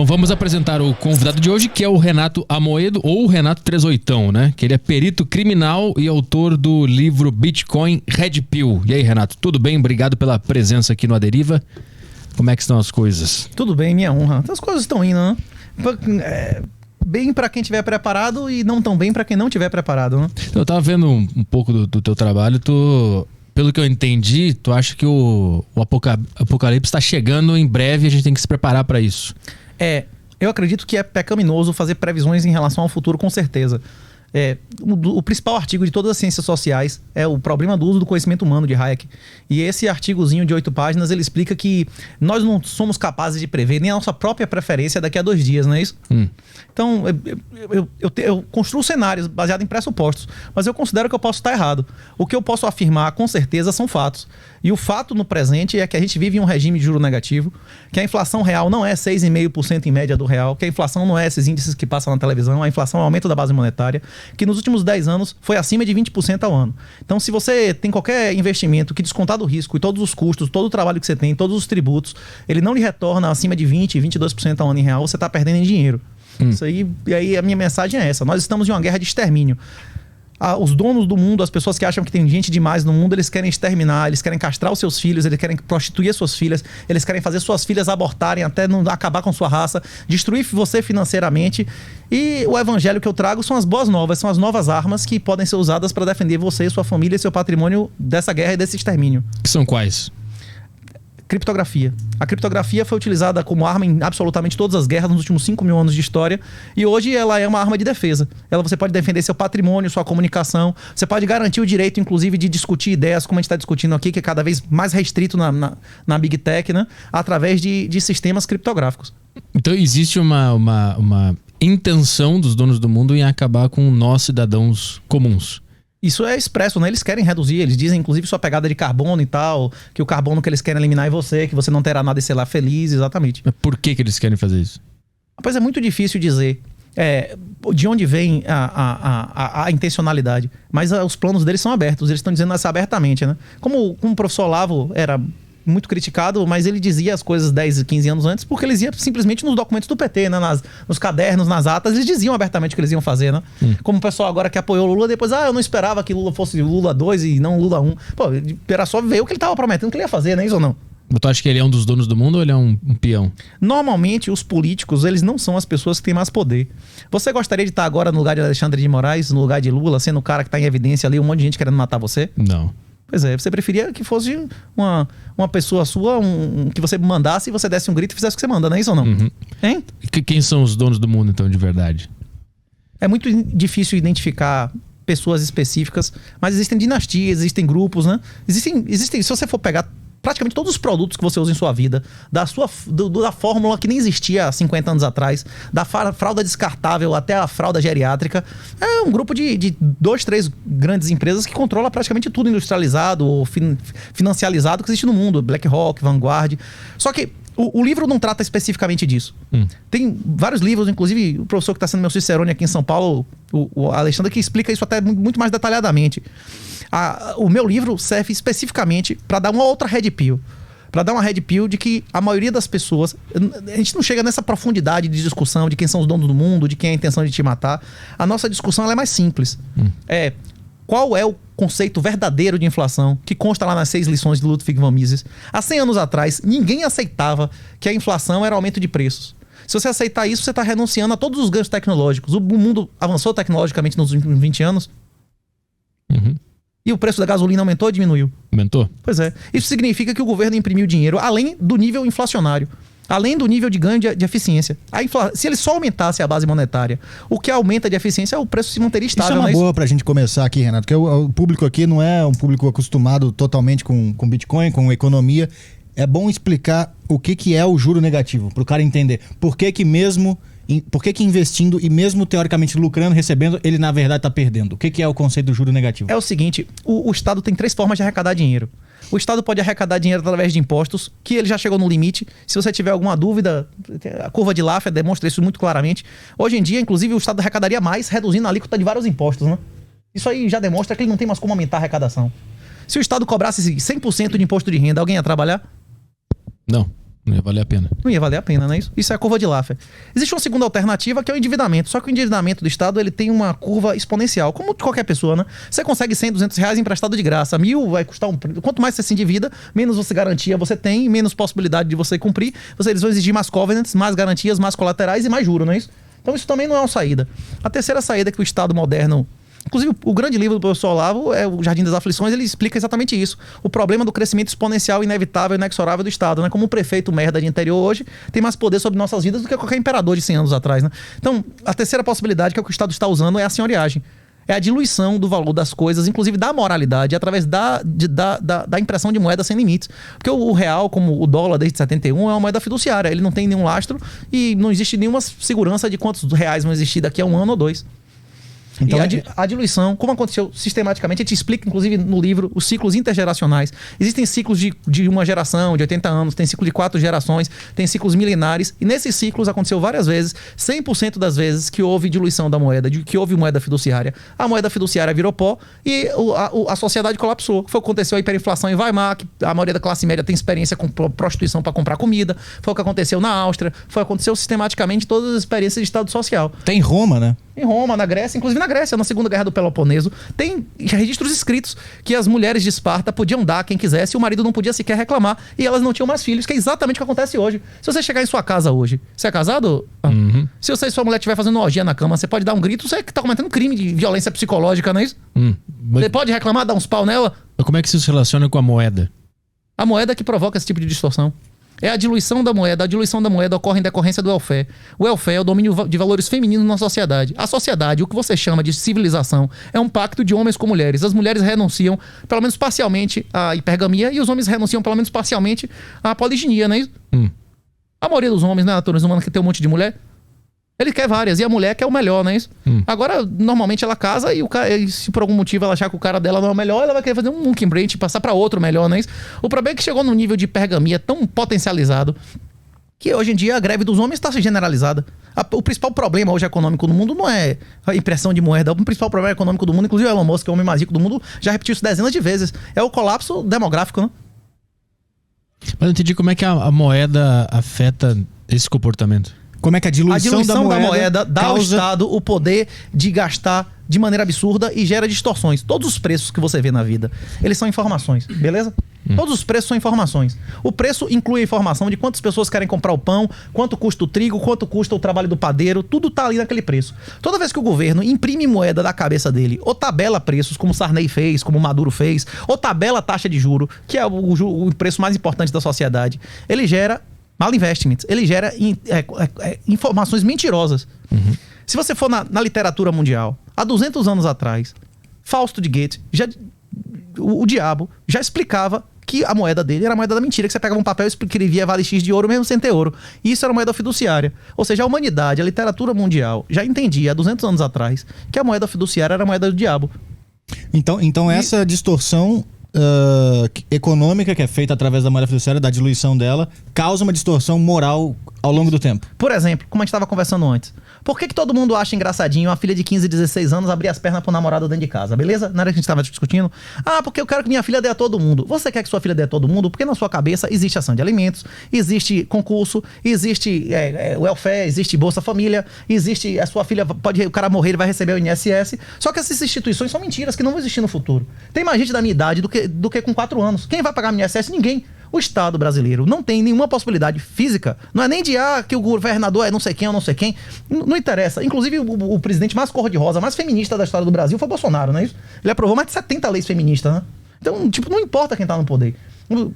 vamos apresentar o convidado de hoje, que é o Renato Amoedo, ou Renato 38, né? Que ele é perito criminal e autor do livro Bitcoin Red Pill. E aí, Renato, tudo bem? Obrigado pela presença aqui no A Deriva. Como é que estão as coisas? Tudo bem, minha honra. As coisas estão indo, né? Bem para quem estiver preparado e não tão bem para quem não estiver preparado, né? Eu tava vendo um pouco do teu trabalho, pelo que eu entendi, tu acha que o apocalipse está chegando em breve e a gente tem que se preparar para isso? Eu acredito que é pecaminoso fazer previsões em relação ao futuro, com certeza. O principal artigo de todas as ciências sociais é o problema do uso do conhecimento humano, de Hayek. E esse artigozinho de 8 páginas, ele explica que nós não somos capazes de prever nem a nossa própria preferência daqui a 2 dias, não é isso? Então, eu construo cenários baseados em pressupostos, mas eu considero que eu posso estar errado. O que eu posso afirmar, com certeza, são fatos. E o fato no presente é que a gente vive em um regime de juro negativo, que a inflação real não é 6,5% em média do real, que a inflação não é esses índices que passam na televisão, a inflação é o aumento da base monetária, que nos últimos 10 anos foi acima de 20% ao ano. Então, se você tem qualquer investimento que descontar do risco e todos os custos, todo o trabalho que você tem, todos os tributos, ele não lhe retorna acima de 20%, 22% ao ano em real, você está perdendo em dinheiro. Isso aí, e aí a minha mensagem é essa: nós estamos em uma guerra de extermínio. Os donos do mundo, as pessoas que acham que tem gente demais no mundo, eles querem exterminar, eles querem castrar os seus filhos, eles querem prostituir as suas filhas, eles querem fazer suas filhas abortarem até não acabar com sua raça, destruir você financeiramente. E o evangelho que eu trago são as boas novas, são as novas armas que podem ser usadas para defender você, sua família e seu patrimônio dessa guerra e desse extermínio. Que são quais? Criptografia. A criptografia foi utilizada como arma em absolutamente todas as guerras nos últimos 5 mil anos de história, e hoje ela é uma arma de defesa. Você pode defender seu patrimônio, sua comunicação, você pode garantir o direito, inclusive, de discutir ideias, como a gente está discutindo aqui, que é cada vez mais restrito na Big Tech, né? Através de sistemas criptográficos. Então existe uma intenção dos donos do mundo em acabar com nós, cidadãos comuns. Isso é expresso, né? Eles querem reduzir, eles dizem inclusive sua pegada de carbono e tal, que o carbono que eles querem eliminar é você, que você não terá nada e ser lá feliz, exatamente. Mas por que eles querem fazer isso? Pois é muito difícil dizer de onde vem a intencionalidade, mas os planos deles são abertos, eles estão dizendo isso abertamente, né? Como o professor Olavo era muito criticado, mas ele dizia as coisas 10, 15 anos antes, porque eles iam simplesmente nos documentos do PT, né? Nos cadernos, nas atas, eles diziam abertamente o que eles iam fazer, né? Como o pessoal agora que apoiou o Lula, depois, eu não esperava que Lula fosse Lula 2 e não Lula 1. Pô, era só ver o que ele estava prometendo que ele ia fazer, não é isso ou não? Tu acha que ele é um dos donos do mundo ou ele é um peão? Normalmente, os políticos, eles não são as pessoas que têm mais poder. Você gostaria de estar agora no lugar de Alexandre de Moraes, no lugar de Lula, sendo o cara que está em evidência ali, um monte de gente querendo matar você? Não. Pois é, você preferia que fosse uma pessoa sua, que você mandasse e você desse um grito e fizesse o que você manda, não é isso ou não? Hein? Quem são os donos do mundo, então, de verdade? É muito difícil identificar pessoas específicas, mas existem dinastias, existem grupos, né? Existem, se você for pegar praticamente todos os produtos que você usa em sua vida, da fórmula que nem existia há 50 anos atrás, da fralda descartável até a fralda geriátrica, é um grupo de 2, 3 grandes empresas que controla praticamente tudo industrializado ou financializado que existe no mundo, BlackRock, Vanguard. Só que o livro não trata especificamente disso. Tem vários livros, inclusive o professor que está sendo meu cicerone aqui em São Paulo, o Alexandre, que explica isso até muito mais detalhadamente. O meu livro serve especificamente para dar uma outra red pill. Para dar uma red pill de que a maioria das pessoas... A gente não chega nessa profundidade de discussão de quem são os donos do mundo, de quem é a intenção de te matar. A nossa discussão ela é mais simples. Qual é o conceito verdadeiro de inflação que consta lá nas 6 lições de Ludwig von Mises? Há 100 anos atrás, ninguém aceitava que a inflação era aumento de preços. Se você aceitar isso, você está renunciando a todos os ganhos tecnológicos. O mundo avançou tecnologicamente nos últimos 20 anos. E o preço da gasolina aumentou ou diminuiu? Aumentou. Pois é. Isso significa que o governo imprimiu dinheiro além do nível inflacionário, além do nível de ganho de eficiência. Se ele só aumentasse a base monetária, o que aumenta de eficiência, o preço se manteria estável. Isso é uma boa pra gente começar aqui, Renato, porque o público aqui não é um público acostumado totalmente com Bitcoin, com economia. É bom explicar o que é o juro negativo, pro cara entender. Por que investindo e mesmo teoricamente lucrando, recebendo, ele na verdade está perdendo? O que é o conceito do juro negativo? É o seguinte, o Estado tem 3 formas de arrecadar dinheiro. O Estado pode arrecadar dinheiro através de impostos, que ele já chegou no limite. Se você tiver alguma dúvida, a curva de Laffer demonstra isso muito claramente. Hoje em dia, inclusive, o Estado arrecadaria mais, reduzindo a alíquota de vários impostos, né? Isso aí já demonstra que ele não tem mais como aumentar a arrecadação. Se o Estado cobrasse 100% de imposto de renda, alguém ia trabalhar? Não. Não ia valer a pena. Não ia valer a pena, não é isso? Isso é a curva de Laffer. Existe uma segunda alternativa que é o endividamento. Só que o endividamento do Estado ele tem uma curva exponencial, como de qualquer pessoa, né? Você consegue 100, 200 reais emprestado de graça. 1.000 vai custar Quanto mais você se endivida, menos você garantia você tem, menos possibilidade de você cumprir. Eles vão exigir mais covenants, mais garantias, mais colaterais e mais juros, não é isso? Então isso também não é uma saída. A terceira saída que o Estado moderno... Inclusive, o grande livro do professor Olavo é o Jardim das Aflições, ele explica exatamente isso. O problema do crescimento exponencial, inevitável e inexorável do Estado, né? Como um prefeito merda de interior hoje tem mais poder sobre nossas vidas do que qualquer imperador de 100 anos atrás, né? Então, a terceira possibilidade que o Estado está usando é a senhoriagem. É a diluição do valor das coisas, inclusive da moralidade, através da impressão de moeda sem limites. Porque o real, como o dólar desde 71, é uma moeda fiduciária. Ele não tem nenhum lastro e não existe nenhuma segurança de quantos reais vão existir daqui a 1 ano ou 2. Então, e a diluição, como aconteceu sistematicamente, a gente explica, inclusive, no livro, os ciclos intergeracionais. Existem ciclos de uma geração, de 80 anos, tem ciclo de 4 gerações, tem ciclos milenares, e nesses ciclos aconteceu várias vezes, 100% das vezes que houve diluição da moeda, que houve moeda fiduciária. A moeda fiduciária virou pó e a sociedade colapsou. Foi o que aconteceu a hiperinflação em Weimar, que a maioria da classe média tem experiência com prostituição para comprar comida. Foi o que aconteceu na Áustria, foi o que aconteceu sistematicamente em todas as experiências de Estado social. Tem em Roma, né? Em Roma, na Grécia, inclusive na Grécia, na Segunda Guerra do Peloponeso, tem registros escritos que as mulheres de Esparta podiam dar quem quisesse e o marido não podia sequer reclamar e elas não tinham mais filhos, que é exatamente o que acontece hoje. Se você chegar em sua casa hoje, você é casado? Uhum. Se você e sua mulher estiver fazendo orgia na cama, você pode dar um grito, você que tá cometendo crime de violência psicológica, não é isso? Mas Você pode reclamar, dar uns pau nela? como é que isso se relaciona com a moeda? A moeda que provoca esse tipo de distorção. É a diluição da moeda. A diluição da moeda ocorre em decorrência do welfare. O welfare é o domínio de valores femininos na sociedade. A sociedade, o que você chama de civilização, é um pacto de homens com mulheres. As mulheres renunciam, pelo menos parcialmente, à hipergamia e os homens renunciam, pelo menos parcialmente, à poliginia, não é isso? A maioria dos homens na natureza humana que tem um monte de mulher, ele quer várias, e a mulher quer o melhor, não é isso? Agora, normalmente ela casa e o cara, se por algum motivo ela achar que o cara dela não é o melhor, ela vai querer fazer um monkey branch e passar pra outro melhor, não é isso? O problema é que chegou num nível de hipergamia tão potencializado que hoje em dia a greve dos homens está se generalizada. O principal problema hoje econômico no mundo não é a impressão de moeda. O principal problema econômico do mundo, inclusive o Elon Musk, que é o homem mais rico do mundo, já repetiu isso dezenas de vezes. É o colapso demográfico, né? Mas eu não entendi como é que a moeda afeta esse comportamento. Como é que a diluição da moeda dá ao Estado o poder de gastar de maneira absurda e gera distorções. Todos os preços que você vê na vida, eles são informações, beleza? Todos os preços são informações. O preço inclui a informação de quantas pessoas querem comprar o pão, quanto custa o trigo, quanto custa o trabalho do padeiro, tudo tá ali naquele preço. Toda vez que o governo imprime moeda da cabeça dele, ou tabela preços, como Sarney fez, como Maduro fez, ou tabela taxa de juro, que é o preço mais importante da sociedade, ele gera malinvestments, ele gera informações mentirosas. Se você for na literatura mundial, há 200 anos atrás, Fausto de Goethe, o diabo já explicava que a moeda dele era a moeda da mentira, que você pegava um papel e escrevia vale X de ouro mesmo sem ter ouro. E isso era moeda fiduciária. Ou seja, a humanidade, a literatura mundial já entendia há 200 anos atrás que a moeda fiduciária era a moeda do diabo. Então essa distorção econômica que é feita através da moeda fiduciária, da diluição dela, causa uma distorção moral ao longo do tempo. Por exemplo, como a gente estava conversando antes, por que todo mundo acha engraçadinho uma filha de 15, 16 anos abrir as pernas pro namorado dentro de casa, beleza? Na hora que a gente estava discutindo, porque eu quero que minha filha dê a todo mundo. Você quer que sua filha dê a todo mundo? Porque na sua cabeça existe ação de alimentos, existe concurso, existe welfare, existe Bolsa Família, existe a sua filha, o cara morrer, ele vai receber o INSS. Só que essas instituições são mentiras, que não vão existir no futuro. Tem mais gente da minha idade do que com 4 anos. Quem vai pagar o INSS? Ninguém. O Estado brasileiro não tem nenhuma possibilidade física. Não é nem de que o governador é não sei quem ou não sei quem. Não interessa. Inclusive, o presidente mais cor-de-rosa, mais feminista da história do Brasil foi Bolsonaro, não é isso? Ele aprovou mais de 70 leis feministas, né? Então, não importa quem tá no poder.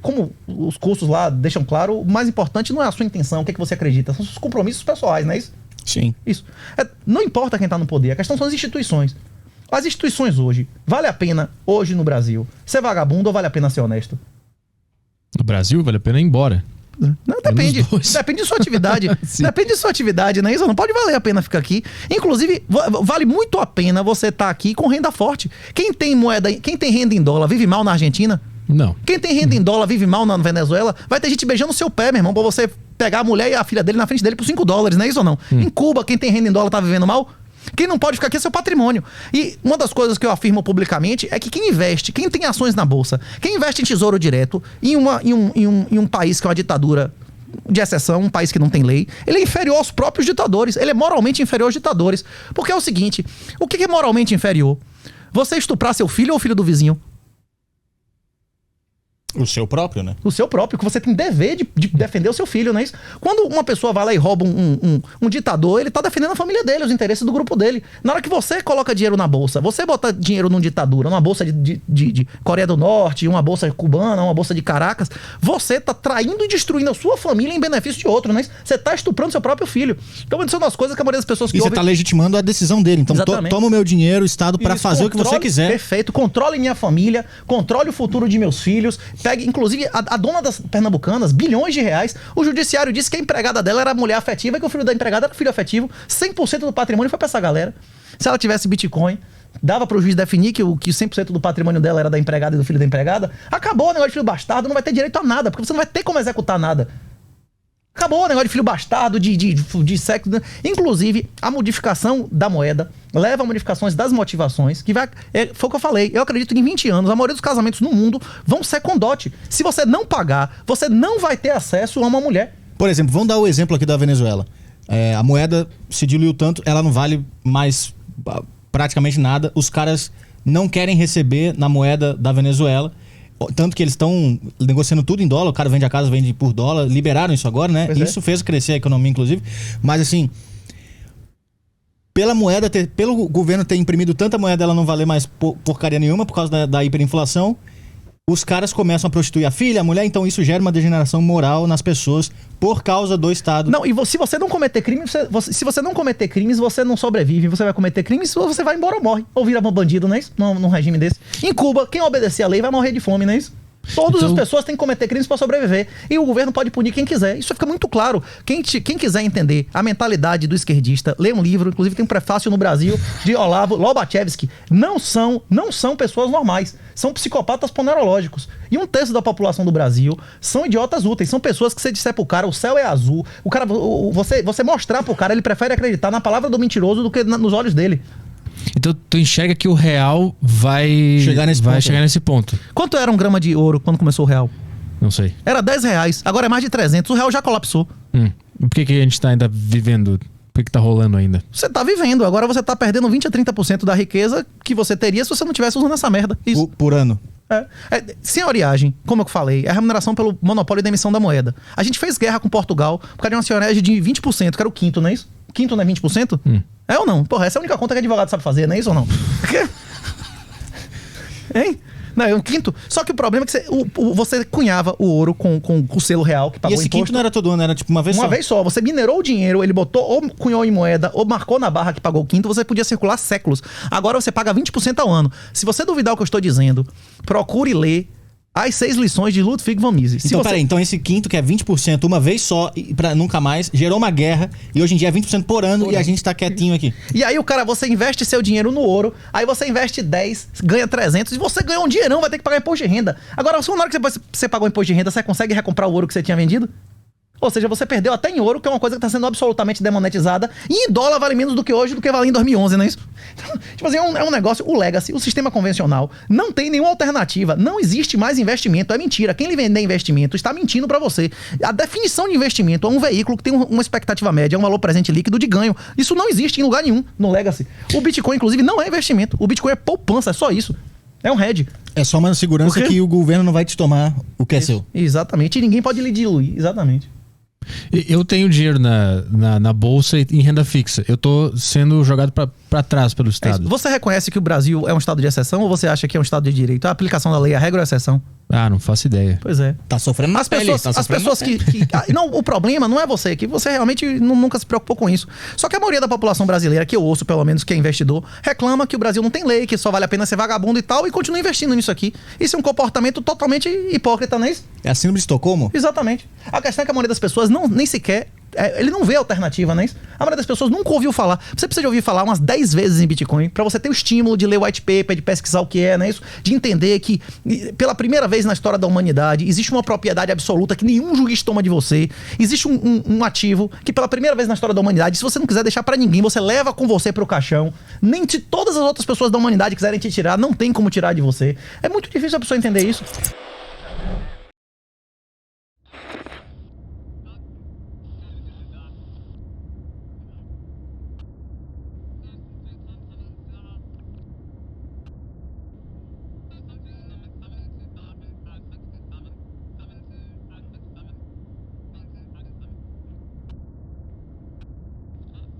Como os cursos lá deixam claro, o mais importante não é a sua intenção, o que você acredita. São os compromissos pessoais, não é isso? Sim. Isso. Não importa quem tá no poder. A questão são as instituições. As instituições hoje, vale a pena, hoje no Brasil, ser vagabundo ou vale a pena ser honesto? No Brasil, vale a pena ir embora. Não, depende. Depende de sua atividade. Depende de sua atividade, não é isso? Não pode valer a pena ficar aqui. Inclusive, vale muito a pena você estar aqui com renda forte. Quem tem renda em dólar vive mal na Argentina? Não. Quem tem renda em dólar vive mal na Venezuela? Vai ter gente beijando o seu pé, meu irmão, pra você pegar a mulher e a filha dele na frente dele por $5, não é isso ou não? Em Cuba, quem tem renda em dólar tá vivendo mal? Quem não pode ficar aqui é seu patrimônio. E uma das coisas que eu afirmo publicamente é que quem investe, quem tem ações na bolsa, quem investe em tesouro direto em um país que é uma ditadura de exceção, um país que não tem lei, ele é inferior aos próprios ditadores. Ele é moralmente inferior aos ditadores. Porque é o seguinte, o que é moralmente inferior? Você estuprar seu filho ou o filho do vizinho? O seu próprio, né? O seu próprio, que você tem dever de defender o seu filho, não é isso? Quando uma pessoa vai lá e rouba um ditador, ele tá defendendo a família dele, os interesses do grupo dele. Na hora que você coloca dinheiro na bolsa, você bota dinheiro numa ditadura, numa bolsa de Coreia do Norte, uma bolsa cubana, uma bolsa de Caracas, você tá traindo e destruindo a sua família em benefício de outro, não é isso? Você tá estuprando seu próprio filho. Então, isso é uma das coisas que a maioria das pessoas que E você ouvem... tá legitimando a decisão dele. Então, toma o meu dinheiro, Estado, para fazer o que você quiser. Perfeito. Controle minha família, controle o futuro de meus filhos, pegue, inclusive... A dona das Pernambucanas, bilhões de reais, o judiciário disse que a empregada dela era mulher afetiva e que o filho da empregada era filho afetivo. 100% do patrimônio foi pra essa galera. Se ela tivesse Bitcoin, dava pro juiz definir que 100% do patrimônio dela era da empregada e do filho da empregada. Acabou o negócio de filho bastardo, não vai ter direito a nada, porque você não vai ter como executar nada. Acabou o negócio de filho bastardo, de sexo. Inclusive, a modificação da moeda leva a modificações das motivações, que vai... foi o que eu falei. Eu acredito que em 20 anos, a maioria dos casamentos no mundo vão ser com dote. Se você não pagar, você não vai ter acesso a uma mulher. Por exemplo, vamos dar o exemplo aqui da Venezuela. A moeda se diluiu tanto, ela não vale mais praticamente nada. Os caras não querem receber na moeda da Venezuela. Tanto que eles estão negociando tudo em dólar, o cara vende a casa, vende por dólar, liberaram isso agora, né? Isso fez crescer a economia, inclusive. Mas assim, pelo governo ter imprimido tanta moeda, ela não valer mais porcaria nenhuma por causa da hiperinflação, os caras começam a prostituir a filha, a mulher, então isso gera uma degeneração moral nas pessoas por causa do Estado. Não, e se você não cometer crimes, se você não cometer crimes, você não sobrevive, você vai cometer crimes, ou você vai embora ou morre, ou vira um bandido, não é isso? Num regime desse. Em Cuba, quem obedecer a lei vai morrer de fome, não é isso? Todas as pessoas têm que cometer crimes para sobreviver. E o governo pode punir quem quiser. Isso fica muito claro. Quem quiser entender a mentalidade do esquerdista, lê um livro, inclusive tem um prefácio no Brasil de Olavo Lobachevsky. Não são pessoas normais. São psicopatas ponerológicos. E 1/3 da população do Brasil são idiotas úteis. São pessoas que você disser pro cara, o céu é azul. O cara, você mostrar pro cara, ele prefere acreditar na palavra do mentiroso do que nos olhos dele. Então tu enxerga que o real vai chegar nesse ponto. Quanto era um grama de ouro quando começou o real? Não sei. Era R$10, agora é mais de 300. O real já colapsou. Por que a gente tá ainda vivendo? Por que tá rolando ainda? Você tá vivendo, agora você tá perdendo 20 a 30% da riqueza que você teria se você não tivesse usando essa merda. Isso. Por ano. Senhoriagem, como eu falei, é a remuneração pelo monopólio da emissão da moeda. A gente fez guerra com Portugal por causa de uma senhoriagem de 20%, que era o quinto, não é isso? O quinto não é 20%? É ou não? Porra, essa é a única conta que advogado sabe fazer, não é isso ou não? Hein? Não, é um quinto. Só que o problema é que você cunhava o ouro com o selo real que pagou imposto. E esse quinto não era todo ano, era tipo uma vez só? Uma vez só. Você minerou o dinheiro, ele botou ou cunhou em moeda ou marcou na barra que pagou o quinto, você podia circular séculos. Agora você paga 20% ao ano. Se você duvidar o que eu estou dizendo, procure ler as 6 lições de Ludwig von Mises. Então, peraí, então esse quinto, que é 20% uma vez só, e pra nunca mais, gerou uma guerra, e hoje em dia é 20% por ano, e a gente tá quietinho aqui. E aí você investe seu dinheiro no ouro, aí você investe 10, ganha 300, e você ganha um dinheirão, vai ter que pagar imposto de renda. Agora, na hora que você pagou imposto de renda, você consegue recomprar o ouro que você tinha vendido? Ou seja, você perdeu até em ouro, que é uma coisa que está sendo absolutamente demonetizada. E em dólar vale menos do que hoje, do que vale em 2011, não é isso? Então, tipo assim, é um negócio, o legacy, o sistema convencional, não tem nenhuma alternativa. Não existe mais investimento, é mentira. Quem lhe vender investimento está mentindo para você. A definição de investimento é um veículo que tem uma expectativa média, um valor presente líquido de ganho. Isso não existe em lugar nenhum no legacy. O Bitcoin, inclusive, não é investimento. O Bitcoin é poupança, é só isso. É um hedge. É só uma segurança que o governo não vai te tomar o que é seu. Exatamente. E ninguém pode lhe diluir. Exatamente. Eu tenho dinheiro na bolsa e em renda fixa. Eu tô sendo jogado para trás pelo Estado. Você reconhece que o Brasil é um estado de exceção ou você acha que é um estado de direito? A aplicação da lei, a regra ou a exceção? Não faço ideia. Pois é. Tá sofrendo as pessoas que não, o problema não é você, que você realmente nunca se preocupou com isso. Só que a maioria da população brasileira, que eu ouço pelo menos, que é investidor, reclama que o Brasil não tem lei, que só vale a pena ser vagabundo e tal, e continua investindo nisso aqui. Isso é um comportamento totalmente hipócrita, não é isso? É a síndrome de Estocolmo? Exatamente. A questão é que a maioria das pessoas nem sequer... ele não vê alternativa, não é isso? A maioria das pessoas nunca ouviu falar. Você precisa de ouvir falar umas 10 vezes em Bitcoin pra você ter o estímulo de ler o white paper, de pesquisar o que é, não é isso? De entender que, pela primeira vez na história da humanidade, existe uma propriedade absoluta que nenhum juiz toma de você. Existe um ativo que, pela primeira vez na história da humanidade, se você não quiser deixar pra ninguém, você leva com você pro caixão. Nem de todas as outras pessoas da humanidade quiserem te tirar, não tem como tirar de você. É muito difícil a pessoa entender isso.